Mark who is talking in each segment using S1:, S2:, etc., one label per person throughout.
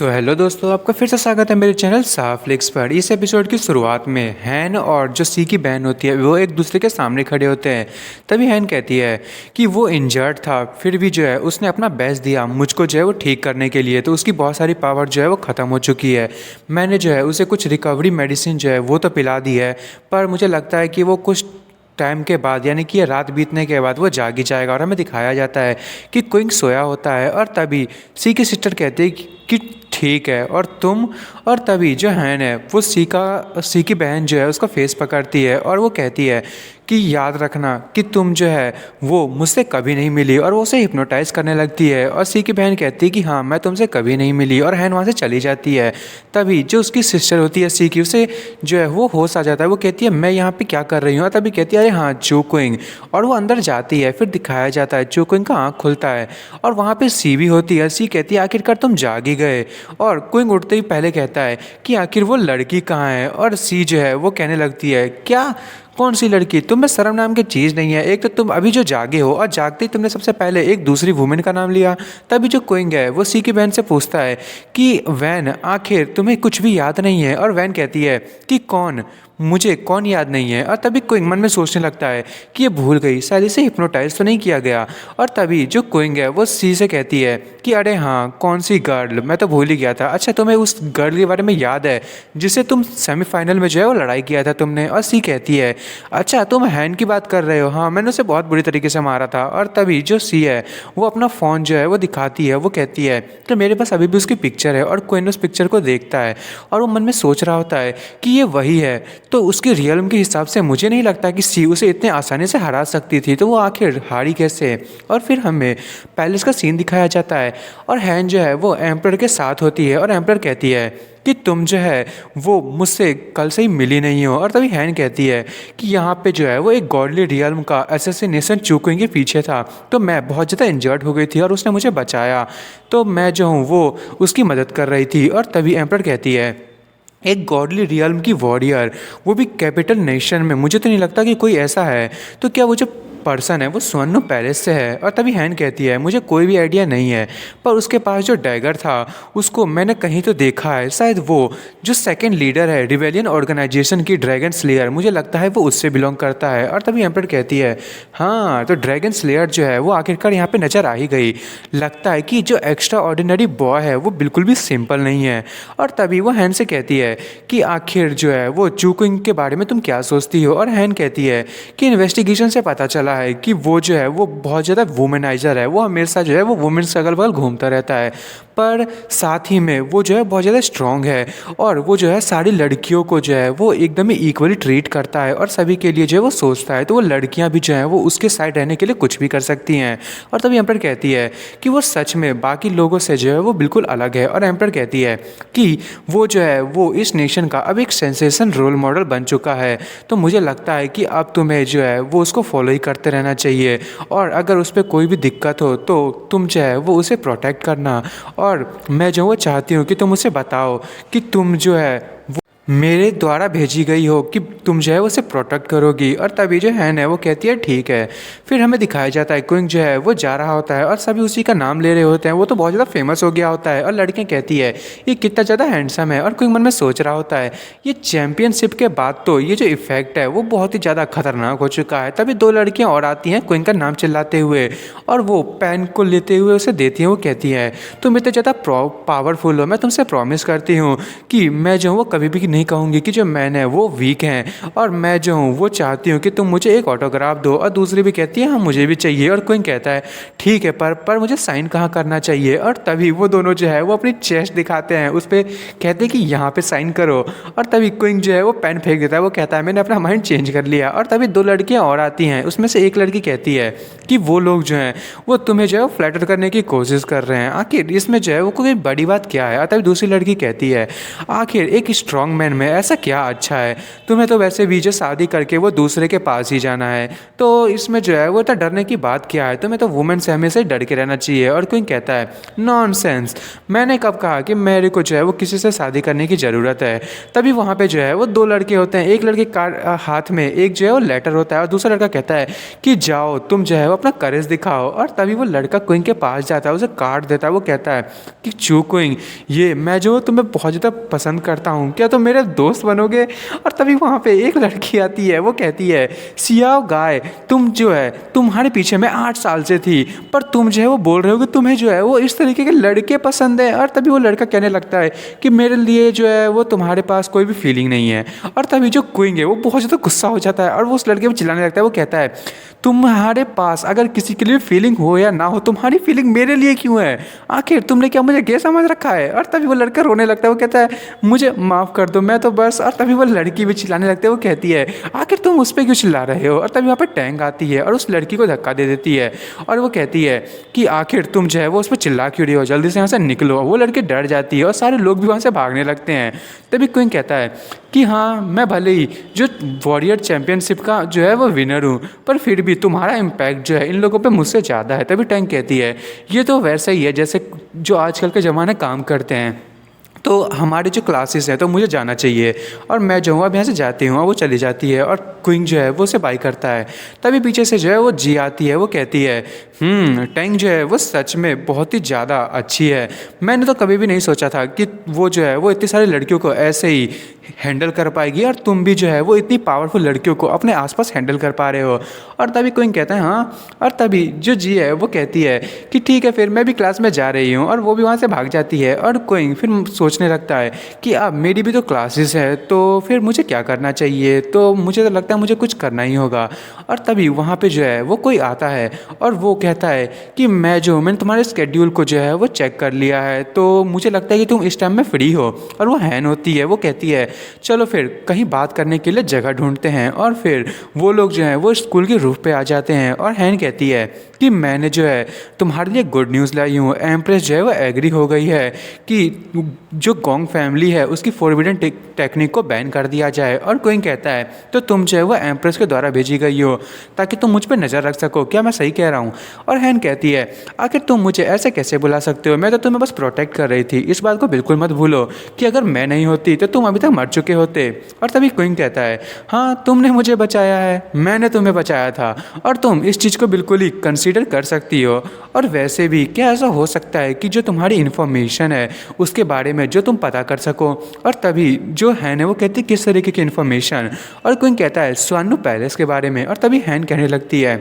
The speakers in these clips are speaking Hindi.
S1: तो हेलो दोस्तों, आपका फिर से स्वागत है मेरे चैनल साफ लिक्स पर। इस एपिसोड की शुरुआत में हैन और जो सी की बहन होती है वो एक दूसरे के सामने खड़े होते हैं। तभी हैन कहती है कि वो इंजर्ड था, फिर भी जो है उसने अपना बेस्ट दिया मुझको जो है वो ठीक करने के लिए। तो उसकी बहुत सारी पावर जो है वो ख़त्म हो चुकी है। मैंने जो है उसे कुछ रिकवरी मेडिसिन जो है वो तो पिला दी है, पर मुझे लगता है कि वो कुछ टाइम के बाद यानी कि ये रात बीतने के बाद वो जाग ही जाएगा। और हमें दिखाया जाता है कि क्विंग सोया होता है और तभी सी की सिस्टर कहती है कि ठीक है और तुम। और तभी जो हैन है वो सी की बहन जो है उसका फेस पकड़ती है और वो कहती है कि याद रखना कि तुम जो है वो मुझसे कभी नहीं मिली, और वो उसे हिप्नोटाइज करने लगती है। और सी की बहन कहती है कि हाँ मैं तुमसे कभी नहीं मिली, और हैन वहाँ से चली जाती है। तभी जो उसकी सिस्टर होती है सी की, उसे जो है वो होश आ जाता है। वो कहती है मैं यहाँ पे क्या कर रही हूँ, और तभी कहती है अरे हाँ चू क्विंग, और वो अंदर जाती है। फिर दिखाया जाता है चू क्विंग का आँख खुलता है और वहाँ पे सी भी होती है। सी कहती है आखिरकार तुम जाग ही गए। और क्विंग उठते ही पहले कहता है कि आखिर वो लड़की कहाँ है, और सी जो है वो कहने लगती है क्या कौन सी लड़की, तुम में शर्म नाम की चीज़ नहीं है। एक तो तुम अभी जो जागे हो और जागते ही तुमने सबसे पहले एक दूसरी वुमेन का नाम लिया। तभी जो क्विंग है वो सी की बहन से पूछता है कि वैन आखिर तुम्हें कुछ भी याद नहीं है, और वैन कहती है कि कौन, मुझे कौन याद नहीं है। और तभी क्विंग मन में सोचने लगता है कि ये भूल गई, शायद इसे हिप्नोटाइज तो नहीं किया गया। और तभी जो क्विंग है वो सी से कहती है कि अरे हाँ कौन सी गर्ल, मैं तो भूल ही गया था। अच्छा तुम्हें उस गर्ल के बारे में याद है जिसे तुम सेमीफाइनल में जो है वो लड़ाई किया था तुमने। और सी कहती है अच्छा तुम हैन की बात कर रहे हो, हाँ मैंने उसे बहुत बुरी तरीके से मारा था। और तभी जो सी है वो अपना फ़ोन जो है वो दिखाती है। वो कहती है कि मेरे पास अभी भी उसकी पिक्चर है। और क्विन उस पिक्चर को देखता है और वो मन में सोच रहा होता है कि ये वही है। तो उसके रियल्म के हिसाब से मुझे नहीं लगता कि सी उसे इतने आसानी से हरा सकती थी, तो वो आखिर हारी कैसे। और फिर हमें पैलेस का सीन दिखाया जाता है और हैन जो है वो एम्परर के साथ होती है। और एम्परर कहती है कि तुम जो है वो मुझसे कल से ही मिली नहीं हो। और तभी हैन कहती है कि यहाँ पे जो है वो एक गॉडली रियल्म का असैसिनेशन चू क्विंग के पीछे था, तो मैं बहुत ज़्यादा इंजर्ड हो गई थी और उसने मुझे बचाया, तो मैं जो हूँ वो उसकी मदद कर रही थी। और तभी एम्परर कहती है एक गॉडली रियल्म की वॉरियर, वो भी कैपिटल नेशन में, मुझे तो नहीं लगता कि कोई ऐसा है। तो क्या वो जो पर्सन है वो स्वर्ण पैलेस से है। और तभी हैन कहती है मुझे कोई भी आइडिया नहीं है, पर उसके पास जो डैगर था उसको मैंने कहीं तो देखा है, शायद वो जो सेकंड लीडर है रिवेलियन ऑर्गेनाइजेशन की ड्रैगन स्लेयर, मुझे लगता है वो उससे बिलोंग करता है। और तभी एम्परर कहती है हाँ तो ड्रैगन स्लेयर जो है वो आखिरकार यहाँ पे नज़र आ ही गई। लगता है कि जो एक्स्ट्रा ऑर्डिनरी बॉय है वो बिल्कुल भी सिंपल नहीं है। और तभी वो हैन से कहती है कि आखिर जो है वो चू क्विंग के बारे में तुम क्या सोचती हो। और हैन कहती है कि इन्वेस्टिगेशन से पता चला है कि वो जो है वो बहुत ज़्यादा वुमेनाइजर है, वो हमेशा जो है वो वुमेन्स अगल बगल घूमता रहता है, पर साथ ही में वो जो है बहुत ज़्यादा स्ट्रॉन्ग है। और वो जो है सारी लड़कियों को जो है वो एकदम ही इक्वली ट्रीट करता है और सभी के लिए जो है वो सोचता है। तो वो लड़कियां भी जो है वो उसके साइड रहने के लिए कुछ भी कर सकती हैं। और तभी एम्परर कहती है कि वो सच में बाकी लोगों से जो है वो बिल्कुल अलग है। और एम्परर कहती है कि वो जो है वो इस नेशन का अब एक सेंसेशन रोल मॉडल बन चुका है, तो मुझे लगता है कि अब तुम्हें जो है वो उसको फॉलो ही करते रहना चाहिए, और अगर उस पर कोई भी दिक्कत हो तो तुम जो है वो उसे प्रोटेक्ट करना। और मैं जो वो चाहती हूँ कि तुम उसे बताओ कि तुम जो है मेरे द्वारा भेजी गई हो, कि तुम जो है उसे प्रोटेक्ट करोगी। और तभी जो हैन है वो कहती है ठीक है। फिर हमें दिखाया जाता है क्विंग जो है वो जा रहा होता है और सभी उसी का नाम ले रहे होते हैं, वो तो बहुत ज़्यादा फेमस हो गया होता है। और लड़कियाँ कहती है ये कितना ज़्यादा हैंडसम है। और क्विंग मन में सोच रहा होता है ये चैम्पियनशिप के बाद तो ये जो इफेक्ट है वो बहुत ही ज़्यादा खतरनाक हो चुका है। तभी दो लड़कियाँ और आती हैं क्विंग का नाम चिल्लाते हुए, और वो पेन को लेते हुए उसे देती हैं। वो कहती है तुम इतने ज़्यादा पावरफुल हो, मैं तुमसे प्रॉमिस करती हूँ कि मैं जो हूँ वो कभी भी नहीं कहूँगी कि जो मैन है वो वीक हैं, और मैं जो हूँ वो चाहती हूँ कि तुम मुझे एक ऑटोग्राफ दो। और दूसरी भी कहती है हाँ मुझे भी चाहिए। और क्विंग कहता है ठीक है, पर मुझे साइन कहाँ करना चाहिए। और तभी वो दोनों जो है वो अपनी चेस्ट दिखाते हैं, उस पर कहते हैं कि यहाँ पे साइन करो। और तभी क्विंग जो है वो पेन फेंक देता है, वो कहता है मैंने अपना माइंड चेंज कर लिया। और तभी दो लड़कियाँ और आती हैं, उसमें से एक लड़की कहती है कि वो लोग जो हैं वो तुम्हें जो है फ्लैटर करने की कोशिश कर रहे हैं, आखिर इसमें जो है वो कोई बड़ी बात क्या है। और तभी दूसरी लड़की कहती है आखिर एक स्ट्रॉन्ग मैन रिलेशन में ऐसा क्या अच्छा है, तुम्हें तो वैसे भी जो शादी करके वो दूसरे के पास ही जाना है, तो इसमें जो है वो इतना डरने की बात क्या है, तुम्हें तो वुमेन से हमेशा ही डर के रहना चाहिए। और क्वीन कहता है नॉनसेंस, मैंने कब कहा कि मेरे को जो है वो किसी से शादी करने की ज़रूरत है। तभी वहाँ पे जो है वो दो लड़के होते हैं, एक लड़के का हाथ में एक जो है वो लेटर होता है और दूसरा लड़का कहता है कि जाओ तुम जो है वो अपना करेज दिखाओ। और तभी वो लड़का क्वीन के पास जाता है, उसे काट देता है, वो कहता है कि चू क्वीन, ये मैं जो तुम्हें बहुत ज़्यादा पसंद करता हूँ, क्या तुम मेरे दोस्त बनोगे। और तभी वहाँ पे एक लड़की आती है, वो कहती है सियाओ गाय, तुम जो है तुम्हारे पीछे मैं 8 साल से थी, पर तुम जो है वो बोल रहे हो कि तुम्हें जो है वो इस तरीके के लड़के पसंद है। और तभी वो लड़का कहने लगता है कि मेरे लिए जो है वो तुम्हारे पास कोई भी फीलिंग नहीं है। और तभी जो क्वीन है वो बहुत ज़्यादा गुस्सा हो जाता है और वो उस लड़के को चिल्लाने लगता है, वो कहता है तुम्हारे पास अगर किसी के लिए फीलिंग हो या ना हो, तुम्हारी फीलिंग मेरे लिए क्यों है, आखिर तुमने क्या मुझे गे समझ रखा है। और तभी वो लड़का रोने लगता है, वो कहता है मुझे माफ़ कर दो, मैं तो बस। और तभी वो लड़की भी चिल्लाने लगती है, वो कहती है आखिर तुम उस पर क्यों चिल्ला रहे हो। और तभी वहाँ पर टैंक आती है और उस लड़की को धक्का दे देती है और वो कहती है कि आखिर तुम जो है वो उस पर चिल्ला क्यों रही हो, जल्दी से यहाँ से निकलो। वो लड़की डर जाती है और सारे लोग भी वहाँ से भागने लगते हैं। तभी क्वीन कहता है कि हाँ मैं भले ही जो वॉरियर चैम्पियनशिप का जो है वो विनर हूँ, पर फिर भी तुम्हारा इम्पैक्ट जो है इन लोगों पे मुझसे ज़्यादा है। तभी टैंक कहती है ये तो वैसा ही है जैसे जो आजकल के ज़माने काम करते हैं, तो हमारे जो क्लासेस हैं तो मुझे जाना चाहिए और मैं जो हूँ अब यहाँ से जाती हूँ। और वो चली जाती है और क्वीन जो है वो उसे बाय करता है। तभी पीछे से जो है वो जी आती है, वो कहती है टैंक जो है वो सच में बहुत ही ज़्यादा अच्छी है, मैंने तो कभी भी नहीं सोचा था कि वो जो है वो इतनी सारी लड़कियों को ऐसे ही हैंडल कर पाएगी और तुम भी जो है वो इतनी पावरफुल लड़कियों को अपने आसपास हैंडल कर पा रहे हो। और तभी क्वीन कहता है हाँ। और तभी जो जी है वो कहती है कि ठीक है फिर मैं भी क्लास में जा रही हूँ, और वो भी वहाँ से भाग जाती है। और क्वीन फिर सोचने लगता है कि अब मेरी भी तो क्लासेस है, तो फिर मुझे क्या करना चाहिए, तो मुझे तो लगता है मुझे कुछ करना ही होगा। और तभी वहाँ पे जो है वो कोई आता है और वो कहता है कि मैंने तुम्हारे स्केड्यूल को जो है वो चेक कर लिया है, तो मुझे लगता है कि तुम इस टाइम में फ्री हो। और वो हैन होती है, वो कहती है चलो फिर कहीं बात करने के लिए जगह ढूंढते हैं। और फिर वो लोग जो हैं वो स्कूल के रूफ पे आ जाते हैं और हैन कहती है कि मैंने जो है तुम्हारे लिए गुड न्यूज़ लाई हूँ, एम्प्रेस जो है वो एग्री हो गई है कि जो गोंग फैमिली है उसकी फॉरबिडन टेक्निक को बैन कर दिया जाए। और क्वीन कहता है तो तुम जो है वो एम्प्रेस के द्वारा भेजी गई हो ताकि तुम मुझ पर नज़र रख सको, क्या मैं सही कह रहा हूँ। और हैन कहती है आखिर तुम मुझे ऐसे कैसे बुला सकते हो, मैं तो तुम्हें बस प्रोटेक्ट कर रही थी, इस बात को बिल्कुल मत भूलो कि अगर मैं नहीं होती तो तुम अभी तक मर चुके होते। और तभी क्वीन कहता है हाँ तुमने मुझे बचाया है, मैंने तुम्हें बचाया था और तुम इस चीज़ को बिल्कुल ही कंसीडर कर सकती हो। और वैसे भी क्या ऐसा हो सकता है कि जो तुम्हारी इन्फॉर्मेशन है उसके बारे में जो तुम पता कर सको। और तभी जो हैन है वो कहती है किस तरीके की इन्फॉर्मेशन। और क्वीन कहता है स्वानु पैलेस के बारे में। और तभी हैन कहने लगती है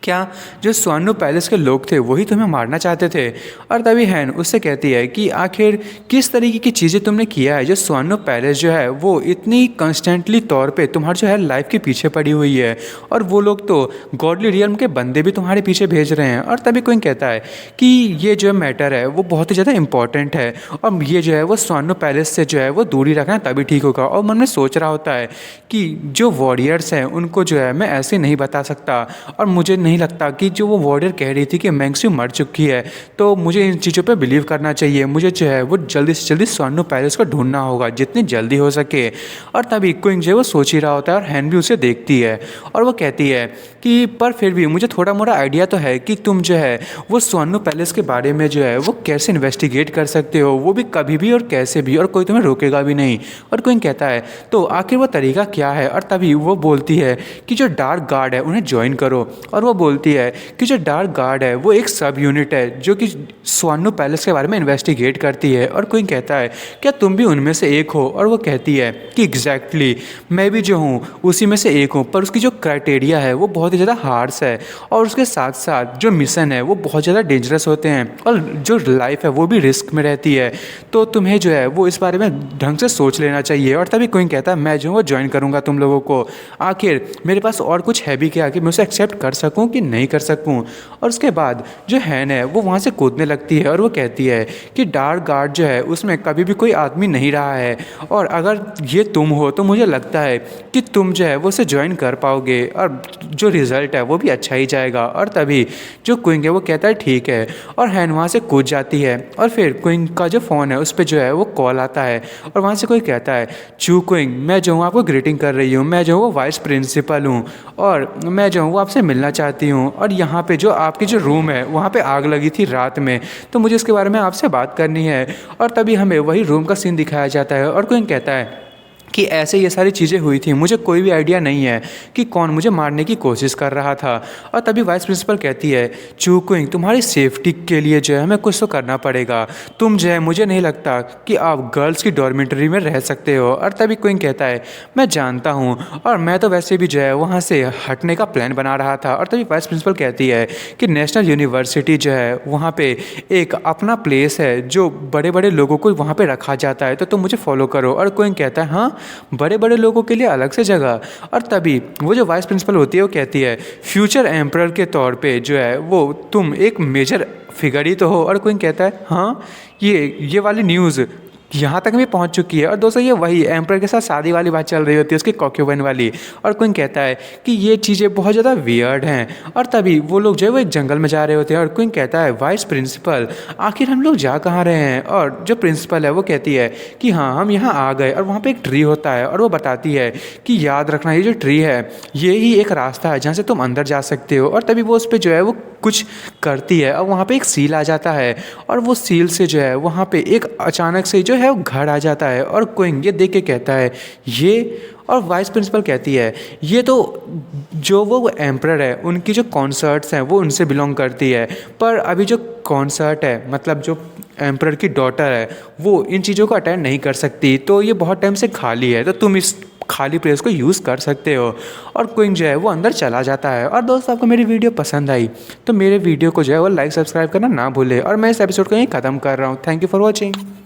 S1: क्या जो स्वानु पैलेस के लोग थे वही तुम्हें मारना चाहते थे। और तभी हैन उससे कहती है कि आखिर किस तरीके की चीज़ें तुमने किया है जो स्वानु पैलेस जो है वो इतनी कंस्टेंटली तौर पे तुम्हारे जो है लाइफ के पीछे पड़ी हुई है, और वो लोग तो गॉडली रियल्म के बंदे भी तुम्हारे पीछे भेज रहे हैं। और तभी क्वीन कहता है कि ये जो मैटर है वो बहुत ही ज़्यादा इंपॉर्टेंट है और ये जो है वो स्वानु पैलेस से जो है वो दूरी रखना तभी ठीक होगा। और मन में सोच रहा होता है कि जो वॉरियर्स हैं उनको जो है मैं ऐसे नहीं बता सकता, और मुझे नहीं लगता कि जो वो वॉरियर कह रही थी कि मैंगसू मर चुकी है, तो मुझे इन चीज़ों पे बिलीव करना चाहिए, मुझे जो है वो जल्दी से जल्दी स्वानु पैलेस को ढूंढना होगा जितनी जल्दी हो सके। और तभी क्वीन जो है वो सोच ही रहा होता है और हैन भी उसे देखती है और वो कहती है कि पर फिर भी मुझे थोड़ा मोड़ा आइडिया तो है कि तुम जो है वो स्वानु पैलेस के बारे में जो है वो कैसे इन्वेस्टिगेट कर सकते हो, वो भी कभी भी और कैसे भी, और कोई तुम्हें रोकेगा भी नहीं। और क्वीन कहता है तो आखिर वो तरीका क्या है। और तभी वो बोलती है कि जो डार्क गार्ड है उन्हें ज्वाइन करो। और वो बोलती है कि जो डार्क गार्ड है वो एक सब यूनिट है जो कि स्वानु पैलेस के बारे में इन्वेस्टिगेट करती है। और क्वीन कहता है क्या तुम भी उनमें से एक हो। और वो कहती है कि एग्जैक्टली मैं भी जो हूँ उसी में से एक हूँ, पर उसकी जो क्राइटेरिया है वो बहुत ही ज़्यादा हार्श है और उसके साथ साथ जो मिशन है वो बहुत ज़्यादा डेंजरस होते हैं और जो लाइफ है वो भी रिस्क में रहती है, तो तुम्हें जो है वो इस बारे में ढंग से सोच लेना चाहिए। और तभी क्वीन कहता है मैं जो वो ज्वाइन करूँगा तुम लोगों को, आखिर मेरे पास और कुछ है भी क्या कि मैं उसे एक्सेप्ट कर सकूँ कि नहीं कर सकूँ। और उसके बाद जो हैन है वो वहाँ से कूदने लगती है और वो कहती है कि डार्क गार्ड जो है उसमें कभी भी कोई आदमी नहीं रहा है, और अगर ये तुम हो तो मुझे लगता है कि तुम जो है वो उसे ज्वाइन कर पाओगे और जो रिज़ल्ट है वो भी अच्छा ही जाएगा। और तभी जो क्विंग है वो कहता है ठीक है, और हैन वहाँ से कूद जाती है। और फिर क्विंग का जो फ़ोन है उस पर जो है वो कॉल आता है और वहाँ से कोई कहता है चू क्विंग, मैं जो हूँ आपको ग्रीटिंग कर रही हूँ, मैं जो हूँ वो वाइस प्रिंसिपल हूँ और मैं जो हूँ वो आपसे मिलना चाहती हूँ। और यहाँ पे जो आपकी जो रूम है वहाँ पे आग लगी थी रात में, तो मुझे इसके बारे में आपसे बात करनी है। और तभी हमें वही रूम का सीन दिखाया जाता है और क्विंग कहता है कि ऐसे ये सारी चीज़ें हुई थी, मुझे कोई भी आइडिया नहीं है कि कौन मुझे मारने की कोशिश कर रहा था। और तभी वाइस प्रिंसिपल कहती है चू क्विंग, तुम्हारी सेफ्टी के लिए जो है हमें कुछ तो करना पड़ेगा, तुम जो है मुझे नहीं लगता कि आप गर्ल्स की डॉर्मेटरी में रह सकते हो। और तभी क्विंग कहता है मैं जानता हूँ, और मैं तो वैसे भी जो है वहाँ से हटने का प्लान बना रहा था। और तभी वाइस प्रिंसिपल कहती है कि नेशनल यूनिवर्सिटी जो है वहाँ पे एक अपना प्लेस है जो बड़े बड़े लोगों को वहाँ पे रखा जाता है, तो तुम मुझे फॉलो करो। और क्विंग कहता है हाँ, बड़े बड़े लोगों के लिए अलग से जगह। और तभी वो जो वाइस प्रिंसिपल होती है वो कहती है फ्यूचर एम्परर के तौर पे जो है वो तुम एक मेजर फिगर ही तो हो। और क्विंग कहता है हाँ, ये वाली न्यूज़ यहाँ तक भी पहुँच चुकी है। और दोस्तों ये वही एम्परर के साथ शादी वाली बात चल रही होती है, उसकी कॉक्यूबन वाली। और क्विंग कहता है कि ये चीज़ें बहुत ज़्यादा वियर्ड हैं। और तभी वो लोग जो है वो एक जंगल में जा रहे होते हैं और क्विंग कहता है वाइस प्रिंसिपल, आखिर हम लोग जा कहाँ रहे हैं। और जो प्रिंसिपल है वो कहती है कि हाँ, हम यहाँ आ गए। और वहाँ पर एक ट्री होता है और वो बताती है कि याद रखना ये जो ट्री है ये ही एक रास्ता है जहाँ से तुम अंदर जा सकते हो। और तभी वो उस पर जो है वो कुछ करती है और वहाँ पे एक सील आ जाता है, और वो सील से जो है वहाँ पे एक अचानक से जो है वो घर आ जाता है। और क्विंग ये देख के कहता है ये, और वाइस प्रिंसिपल कहती है ये तो जो वो एम्परर है उनकी जो कॉन्सर्ट्स हैं वो उनसे बिलोंग करती है, पर अभी जो कॉन्सर्ट है मतलब जो एम्परर की डॉटर है वो इन चीज़ों को अटेंड नहीं कर सकती, तो ये बहुत टाइम से खाली है, तो तुम इस खाली प्लेस को यूज़ कर सकते हो। और क्विंग जो है वो अंदर चला जाता है। और दोस्तों आपको मेरी वीडियो पसंद आई तो मेरे वीडियो को जो है वो लाइक सब्सक्राइब करना ना भूले, और मैं इस एपिसोड को यहीं ख़त्म कर रहा हूँ। Thank you for watching.